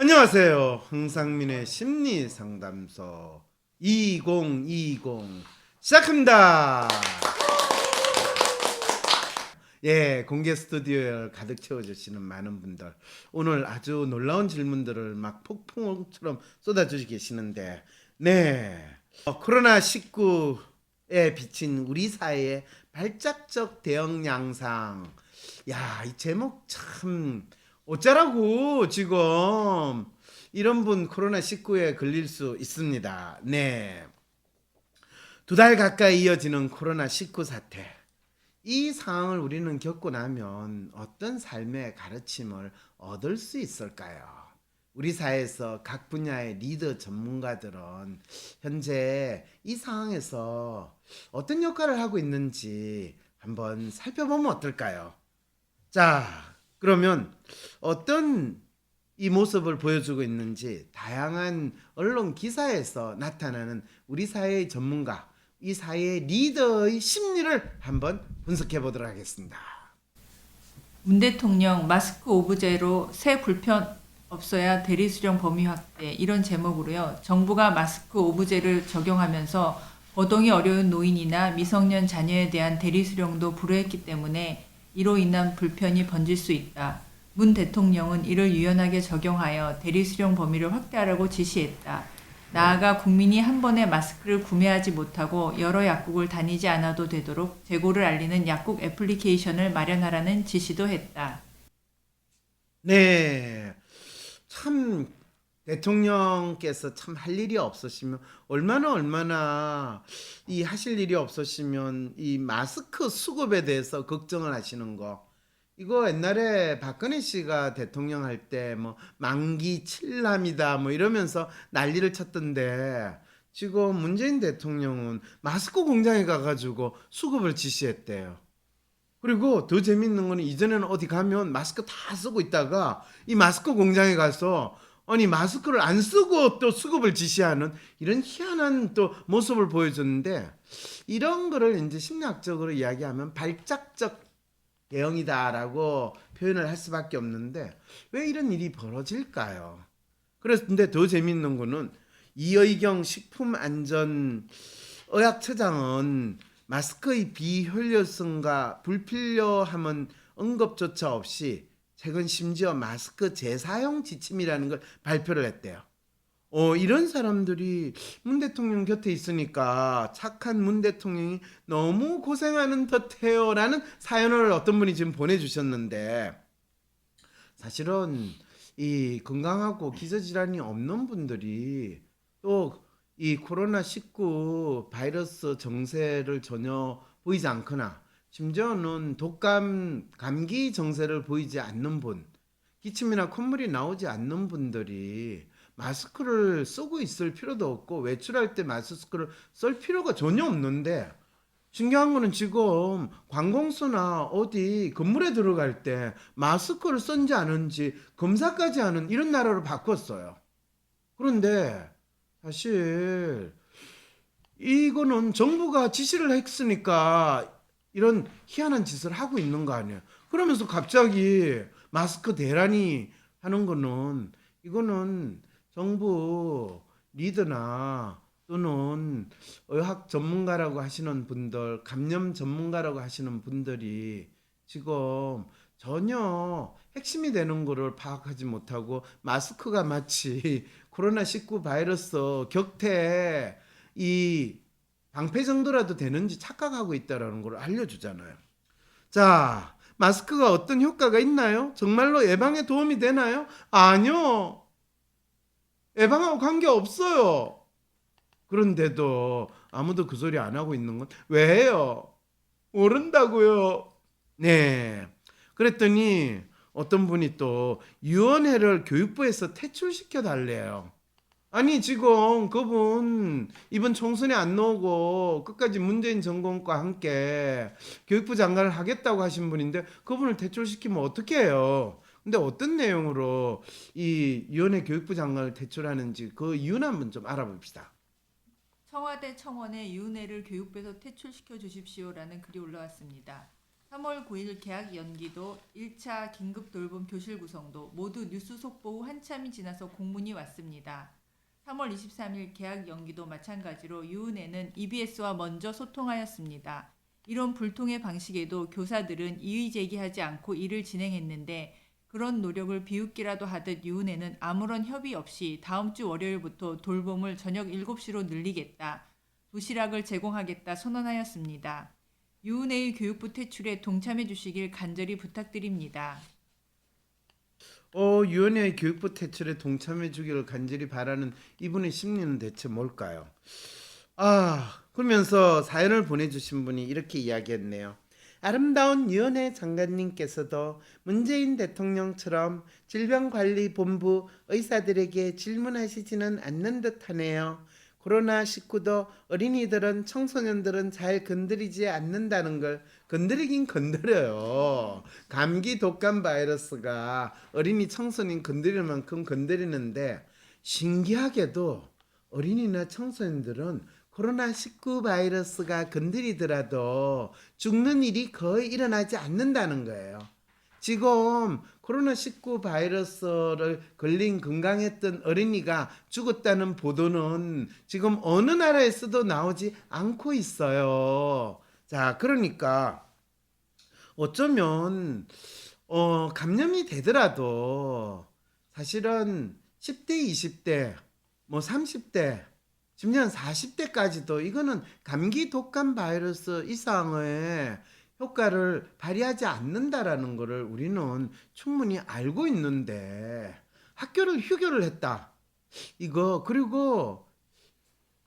안녕하세요. 황상민의 심리상담소 2020 시작합니다. 예, 공개 스튜디오에 가득 채워주시는 많은 분들, 오늘 아주 놀라운 질문들을 막 폭풍처럼 쏟아주시 계시는데, 네, 코로나19에 비친 우리 사회의 발작적 대응 양상. 야, 이 제목 참 어쩌라고 지금 이런 분 코로나19에 걸릴 수 있습니다. 네, 2달 가까이 이어지는 코로나19 사태. 이 상황을 우리는 겪고 나면 어떤 삶의 가르침을 얻을 수 있을까요? 우리 사회에서 각 분야의 리더 전문가들은 현재 이 상황에서 어떤 역할을 하고 있는지 한번 살펴보면 어떨까요? 자, 그러면 어떤 이 모습을 보여주고 있는지 다양한 언론 기사에서 나타나는 우리 사회의 전문가, 이 사회의 리더의 심리를 한번 분석해 보도록 하겠습니다. 문 대통령 마스크 오브제로 새 불편 없어야 대리수령 범위 확대 이런 제목으로요. 정부가 마스크 오브제를 적용하면서 거동이 어려운 노인이나 미성년 자녀에 대한 대리수령도 불허했기 때문에 이로 인한 불편이 번질 수 있다. 문 대통령은 이를 유연하게 적용하여 대리수령 범위를 확대하라고 지시했다. 나아가 국민이 한 번에 마스크를 구매하지 못하고 여러 약국을 다니지 않아도 되도록 재고를 알리는 약국 애플리케이션을 마련하라는 지시도 했다. 네, 참 대통령께서 참 할 일이 없으시면 얼마나 이 하실 일이 없으시면 이 마스크 수급에 대해서 걱정을 하시는 거. 이거 옛날에 박근혜 씨가 대통령 할 때 뭐 만기 칠남이다 뭐 이러면서 난리를 쳤던데, 지금 문재인 대통령은 마스크 공장에 가가지고 수급을 지시했대요. 그리고 더 재밌는 거는, 이전에는 어디 가면 마스크 다 쓰고 있다가 이 마스크 공장에 가서 아니 마스크를 안 쓰고 또 수급을 지시하는 이런 희한한 또 모습을 보여줬는데, 이런 거를 이제 심리학적으로 이야기하면 발작적 대응이다라고 표현을 할 수밖에 없는데, 왜 이런 일이 벌어질까요? 그런데 더 재밌는 거는 이의경 식품안전의학처장은 마스크의 비효율성과 불필요함은 언급조차 없이 최근 심지어 마스크 재사용 지침이라는 걸 발표를 했대요. 이런 사람들이 문 대통령 곁에 있으니까 착한 문 대통령이 너무 고생하는 듯해요 라는 사연을 어떤 분이 지금 보내주셨는데, 사실은 이 건강하고 기저질환이 없는 분들이 또 이 코로나19 바이러스 정세를 전혀 보이지 않거나, 심지어는 독감, 감기 정세를 보이지 않는 분, 기침이나 콧물이 나오지 않는 분들이 마스크를 쓰고 있을 필요도 없고 외출할 때 마스크를 쓸 필요가 전혀 없는데, 신기한 거는 지금 관공서나 어디 건물에 들어갈 때 마스크를 쓴지 않은지 검사까지 하는 이런 나라로 바꿨어요. 그런데 사실 이거는 정부가 지시를 했으니까 이런 희한한 짓을 하고 있는 거 아니에요. 그러면서 갑자기 마스크 대란이 하는 거는, 이거는 정부 리더나 또는 의학 전문가라고 하시는 분들, 감염 전문가라고 하시는 분들이 지금 전혀 핵심이 되는 거를 파악하지 못하고, 마스크가 마치 코로나19 바이러스 격퇴 이 방패 정도라도 되는지 착각하고 있다라는 걸 알려주잖아요. 자, 마스크가 어떤 효과가 있나요? 정말로 예방에 도움이 되나요? 아니요. 예방하고 관계없어요. 그런데도 아무도 그 소리 안 하고 있는 건 왜요? 모른다고요. 네. 그랬더니 어떤 분이 또 유언회를 교육부에서 퇴출시켜 달래요. 아니 지금 그분 이번 총선에 안 나오고 끝까지 문재인 정권과 함께 교육부 장관을 하겠다고 하신 분인데, 그분을 퇴출시키면 어떻게 해요? 근데 어떤 내용으로 이 위원회 교육부 장관을 퇴출하는지 그 이유는 한번 좀 알아봅시다. 청와대 청원에 유은혜를 교육부에서 퇴출시켜 주십시오라는 글이 올라왔습니다. 3월 9일 개학 연기도 1차 긴급 돌봄 교실 구성도 모두 뉴스 속보 후 한참이 지나서 공문이 왔습니다. 3월 23일 개학 연기도 마찬가지로 유은혜는 EBS와 먼저 소통하였습니다. 이런 불통의 방식에도 교사들은 이의 제기하지 않고 일을 진행했는데 그런 노력을 비웃기라도 하듯 유은혜는 아무런 협의 없이 다음 주 월요일부터 돌봄을 저녁 7시로 늘리겠다, 도시락을 제공하겠다 선언하였습니다. 유은혜의 교육부 퇴출에 동참해 주시길 간절히 부탁드립니다. 유은혜의 교육부 퇴출에 동참해 주기를 간절히 바라는 이분의 심리는 대체 뭘까요? 그러면서 사연을 보내주신 분이 이렇게 이야기했네요. 아름다운 유은혜 장관님께서도 문재인 대통령처럼 질병관리본부 의사들에게 질문하시지는 않는 듯하네요. 코로나19도 어린이들은 청소년들은 잘 건드리지 않는다는 걸 건드리긴 건드려요. 감기 독감 바이러스가 어린이 청소년 건드릴 만큼 건드리는데 신기하게도 어린이나 청소년들은 코로나19 바이러스가 건드리더라도 죽는 일이 거의 일어나지 않는다는 거예요. 지금 코로나19 바이러스를 걸린 건강했던 어린이가 죽었다는 보도는 지금 어느 나라에서도 나오지 않고 있어요. 자, 그러니까 어쩌면 감염이 되더라도 사실은 10대, 20대, 뭐 30대, 심지어 40대까지도 이거는 감기 독감 바이러스 이상의 효과를 발휘하지 않는다라는 것을 우리는 충분히 알고 있는데 학교를 휴교를 했다. 이거 그리고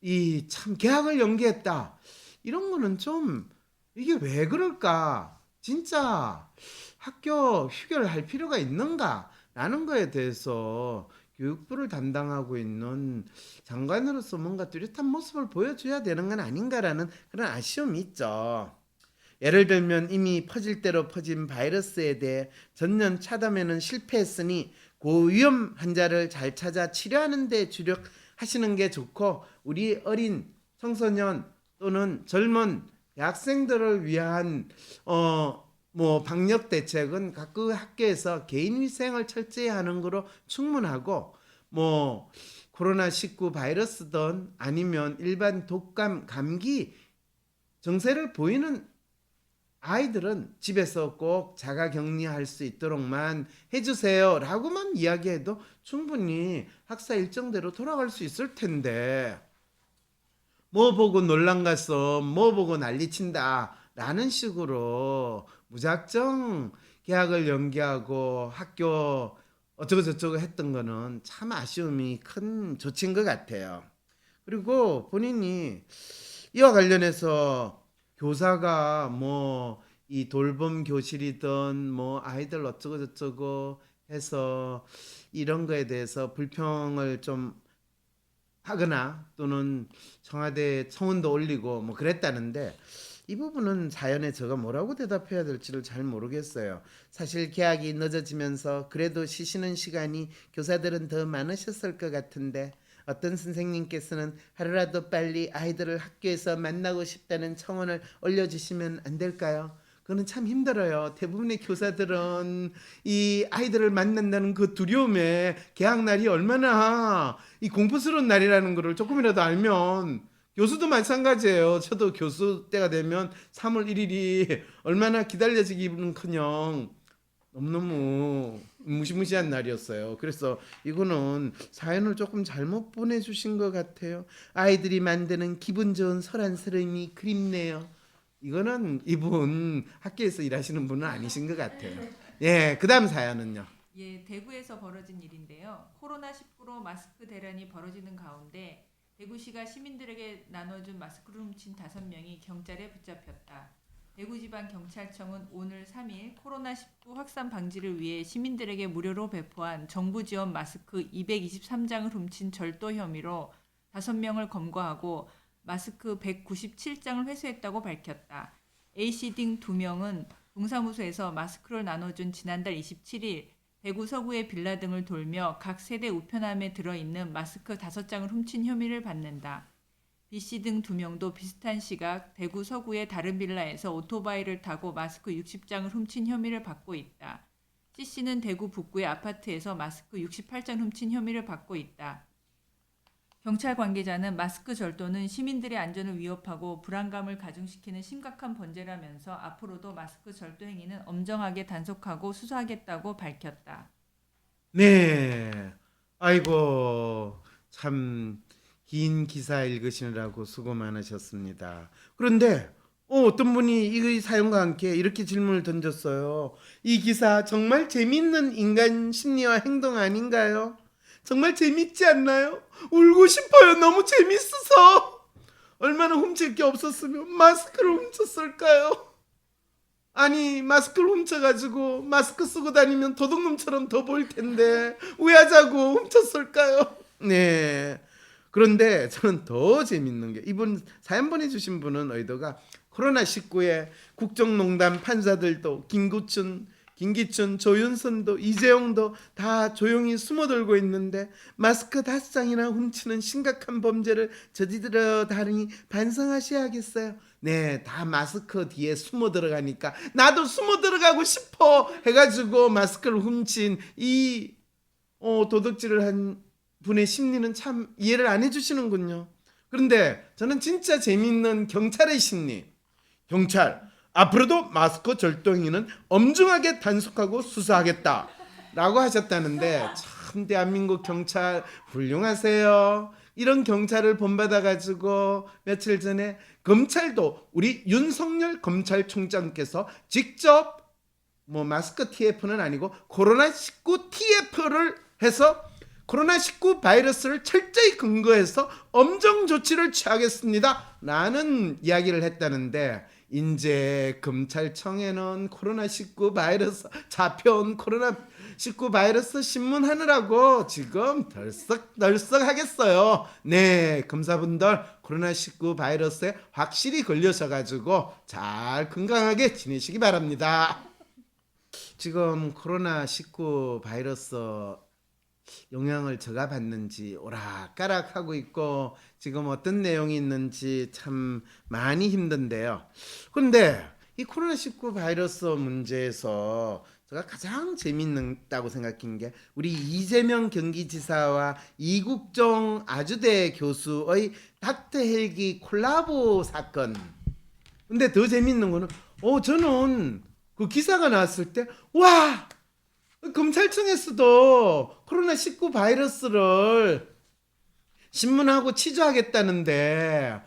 이 참 개학을 연기했다. 이런 거는 좀 이게 왜 그럴까? 진짜 학교 휴교를 할 필요가 있는가라는 거에 대해서 교육부를 담당하고 있는 장관으로서 뭔가 뚜렷한 모습을 보여줘야 되는 건 아닌가라는 그런 아쉬움이 있죠. 예를 들면 이미 퍼질 대로 퍼진 바이러스에 대해 전면 차단에는 실패했으니 고위험 환자를 잘 찾아 치료하는 데 주력하시는 게 좋고, 우리 어린 청소년 또는 젊은 학생들을 위한 방역 대책은 각 학교에서 개인 위생을 철저히 하는 거로 충분하고, 코로나19 바이러스든 아니면 일반 독감, 감기 증세를 보이는 아이들은 집에서 꼭 자가 격리할 수 있도록만 해주세요 라고만 이야기해도 충분히 학사 일정대로 돌아갈 수 있을 텐데, 뭐 보고 논란 갔어, 뭐 보고 난리친다 라는 식으로 무작정 계약을 연기하고 학교 어쩌고 저쩌고 했던 거는 참 아쉬움이 큰 조치인 것 같아요. 그리고 본인이 이와 관련해서 교사가 이 돌봄 교실이든 아이들 어쩌고 저쩌고 해서 이런 거에 대해서 불평을 좀 하거나 또는 청와대 청원도 올리고 그랬다는데, 이 부분은 사연에 제가 뭐라고 대답해야 될지를 잘 모르겠어요. 사실 개학이 늦어지면서 그래도 쉬시는 시간이 교사들은 더 많으셨을 것 같은데, 어떤 선생님께서는 하루라도 빨리 아이들을 학교에서 만나고 싶다는 청원을 올려주시면 안 될까요? 그거는 참 힘들어요. 대부분의 교사들은 이 아이들을 만난다는 그 두려움에 개학 날이 얼마나 이 공포스러운 날이라는 것을 조금이라도 알면, 교수도 마찬가지예요. 저도 교수 때가 되면 3월 1일이 얼마나 기다려지기는커녕 너무너무 무시무시한 날이었어요. 그래서 이거는 사연을 조금 잘못 보내주신 것 같아요. 아이들이 만드는 기분 좋은 소란스러움이 그립네요. 이거는 이분 학교에서 일하시는 분은 아니신 것 같아요. 예, 그 다음 사연은요. 예, 대구에서 벌어진 일인데요. 코로나19로 마스크 대란이 벌어지는 가운데 대구시가 시민들에게 나눠준 마스크를 훔친 5명이 경찰에 붙잡혔다. 대구지방경찰청은 오늘 3일 코로나19 확산 방지를 위해 시민들에게 무료로 배포한 정부 지원 마스크 223장을 훔친 절도 혐의로 5명을 검거하고 마스크 197장을 회수했다고 밝혔다. A씨 등 2명은 동사무소에서 마스크를 나눠준 지난달 27일 대구 서구의 빌라 등을 돌며 각 세대 우편함에 들어있는 마스크 5장을 훔친 혐의를 받는다. B씨 등 2명도 비슷한 시각 대구 서구의 다른 빌라에서 오토바이를 타고 마스크 60장을 훔친 혐의를 받고 있다. C씨는 대구 북구의 아파트에서 마스크 68장 훔친 혐의를 받고 있다. 경찰 관계자는 마스크 절도는 시민들의 안전을 위협하고 불안감을 가중시키는 심각한 범죄라면서 앞으로도 마스크 절도 행위는 엄정하게 단속하고 수사하겠다고 밝혔다. 네. 아이고, 참 긴 기사 읽으시느라고 수고 많으셨습니다. 그런데 어떤 분이 이 사연과 함께 이렇게 질문을 던졌어요. 이 기사 정말 재밌는 인간 심리와 행동 아닌가요? 정말 재밌지 않나요? 울고 싶어요. 너무 재밌어서. 얼마나 훔칠 게 없었으면 마스크를 훔쳤을까요? 아니, 마스크를 훔쳐가지고 마스크 쓰고 다니면 도둑놈처럼 더 보일 텐데 왜 하자고 훔쳤을까요? 네. 그런데 저는 더 재밌는 게 이분 사연 보내주신 분은 의도가 코로나19에 국정농단 판사들도 김기춘, 조윤선도 이재용도 다 조용히 숨어들고 있는데 마스크 5장이나 훔치는 심각한 범죄를 저지르다니 반성하셔야겠어요. 네, 다 마스크 뒤에 숨어 들어가니까 나도 숨어 들어가고 싶어 해가지고 마스크를 훔친 이 도둑질을 한 분의 심리는 참 이해를 안 해주시는군요. 그런데 저는 진짜 재미있는 경찰의 심리. 경찰, 앞으로도 마스크 절도 행위는 엄중하게 단속하고 수사하겠다 라고 하셨다는데 참 대한민국 경찰 훌륭하세요. 이런 경찰을 본받아가지고 며칠 전에 검찰도 우리 윤석열 검찰총장께서 직접 마스크 TF는 아니고 코로나19 TF를 해서 코로나19 바이러스를 철저히 근거해서 엄정 조치를 취하겠습니다 라는 이야기를 했다는데 이제 검찰청에는 코로나19 바이러스 잡혀온 코로나19 바이러스 신문하느라고 지금 덜썩덜썩 하겠어요. 네, 검사분들 코로나19 바이러스에 확실히 걸려셔가지고 잘 건강하게 지내시기 바랍니다. 지금 코로나19 바이러스 영향을 제가 받는지 오락가락하고 있고 지금 어떤 내용이 있는지 참 많이 힘든데요. 그런데 이 코로나19 바이러스 문제에서 제가 가장 재밌다고 생각한 게 우리 이재명 경기지사와 이국종 아주대 교수의 닥터 헬기 콜라보 사건. 근데 더 재밌는 거는 저는 그 기사가 나왔을 때 와! 검찰청에서도 코로나19 바이러스를 신문하고 취조하겠다는데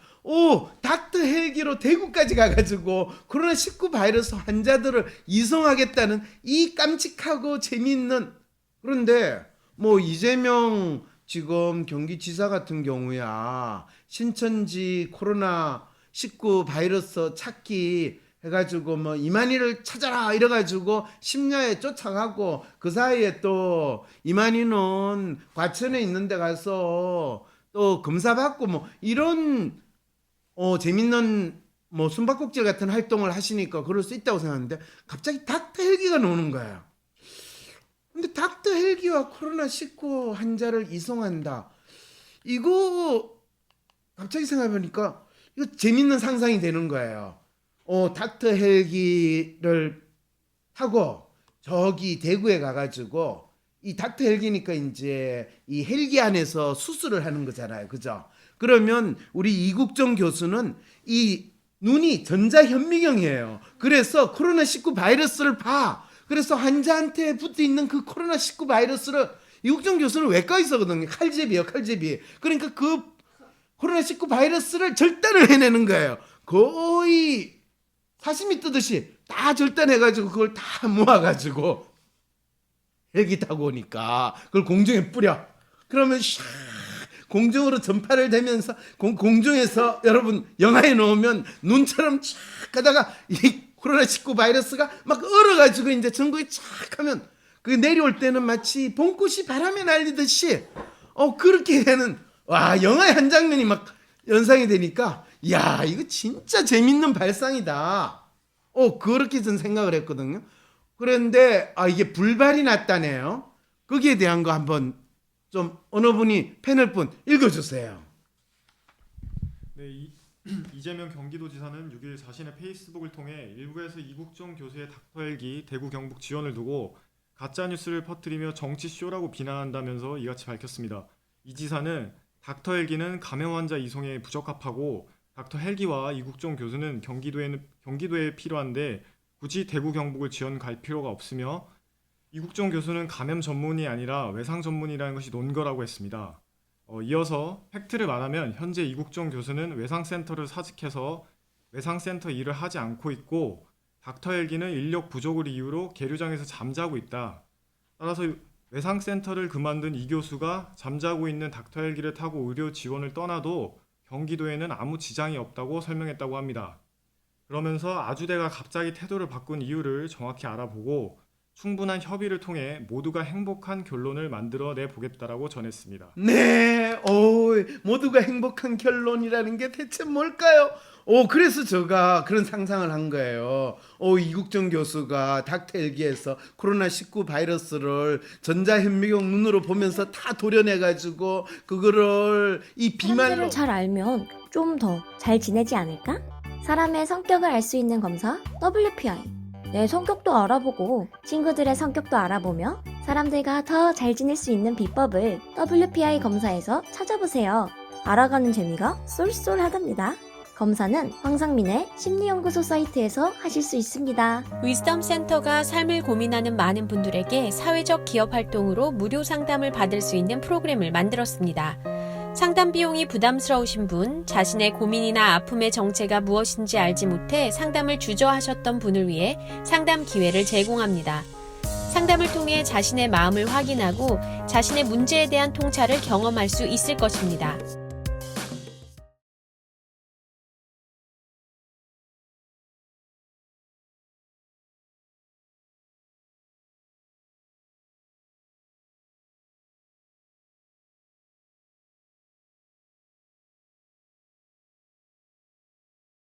닥터 헬기로 대구까지 가가지고 코로나19 바이러스 환자들을 이송하겠다는 이 깜찍하고 재미있는 그런데 이재명 지금 경기지사 같은 경우야 신천지 코로나19 바이러스 찾기 해가지고 이만희를 찾아라 이래가지고 심야에 쫓아가고 그 사이에 또 이만희는 과천에 있는 데 가서 또 검사받고 이런 재밌는 숨바꼭질 같은 활동을 하시니까 그럴 수 있다고 생각하는데 갑자기 닥터 헬기가 나오는 거예요. 근데 닥터 헬기와 코로나19 환자를 이송한다. 이거 갑자기 생각해보니까 이거 재밌는 상상이 되는 거예요. 닥터 헬기를 타고 저기 대구에 가가지고 이 닥터 헬기니까 이제 이 헬기 안에서 수술을 하는 거잖아요. 그죠? 그러면 우리 이국정 교수는 이 눈이 전자현미경이에요. 그래서 코로나19 바이러스를 봐. 그래서 환자한테 붙어 있는 그 코로나19 바이러스를 이국정 교수는 외과의사거든요. 칼제비예요, 칼제비. 그러니까 그 코로나19 바이러스를 절단을 해내는 거예요. 거의 사시미 뜨듯이 다 절단해가지고 그걸 다 모아가지고 헬기 타고 오니까 그걸 공중에 뿌려. 그러면 샥 공중으로 전파를 되면서 공중에서 여러분 영화에 넣으면 눈처럼 쫙 가다가 이 코로나19 바이러스가 막 얼어가지고 이제 전국에 쫙 하면 그 내려올 때는 마치 봄꽃이 바람에 날리듯이 그렇게 하는 와 영화의 한 장면이 막 연상이 되니까 야 이거 진짜 재밌는 발상이다. 그렇게 전 생각을 했거든요. 그런데 이게 불발이 났다네요. 거기에 대한 거 한번 좀 어느 분이 패널 분 읽어주세요. 네, 이재명 경기도지사는 6일 자신의 페이스북을 통해 일부에서 이국종 교수의 닥터 헬기 대구 경북 지원을 두고 가짜 뉴스를 퍼뜨리며 정치 쇼라고 비난한다면서 이같이 밝혔습니다. 이 지사는 닥터 헬기는 감염 환자 이송에 부적합하고 닥터 헬기와 이국종 교수는 경기도에 필요한데 굳이 대구 경북을 지원 갈 필요가 없으며 이국종 교수는 감염 전문이 아니라 외상 전문이라는 것이 논거라고 했습니다. 이어서 팩트를 말하면 현재 이국종 교수는 외상센터를 사직해서 외상센터 일을 하지 않고 있고 닥터 헬기는 인력 부족을 이유로 계류장에서 잠자고 있다. 따라서 외상센터를 그만둔 이 교수가 잠자고 있는 닥터 헬기를 타고 의료 지원을 떠나도 경기도에는 아무 지장이 없다고 설명했다고 합니다. 그러면서 아주대가 갑자기 태도를 바꾼 이유를 정확히 알아보고 충분한 협의를 통해 모두가 행복한 결론을 만들어내 보겠다라고 전했습니다. 네, 모두가 행복한 결론이라는 게 대체 뭘까요? 그래서 제가 그런 상상을 한 거예요. 이국정 교수가 닥터 헬기에서 코로나19 바이러스를 전자현미경 눈으로 보면서 다 도려내가지고 그거를 이 비말로 사람들을 잘 알면 좀 더 잘 지내지 않을까? 사람의 성격을 알 수 있는 검사 WPI. 내 성격도 알아보고 친구들의 성격도 알아보며 사람들과 더 잘 지낼 수 있는 비법을 WPI 검사에서 찾아보세요. 알아가는 재미가 쏠쏠하답니다. 검사는 황상민의 심리연구소 사이트에서 하실 수 있습니다. 위즈덤 센터가 삶을 고민하는 많은 분들에게 사회적 기업 활동으로 무료 상담을 받을 수 있는 프로그램을 만들었습니다. 상담 비용이 부담스러우신 분, 자신의 고민이나 아픔의 정체가 무엇인지 알지 못해 상담을 주저하셨던 분을 위해 상담 기회를 제공합니다. 상담을 통해 자신의 마음을 확인하고 자신의 문제에 대한 통찰을 경험할 수 있을 것입니다.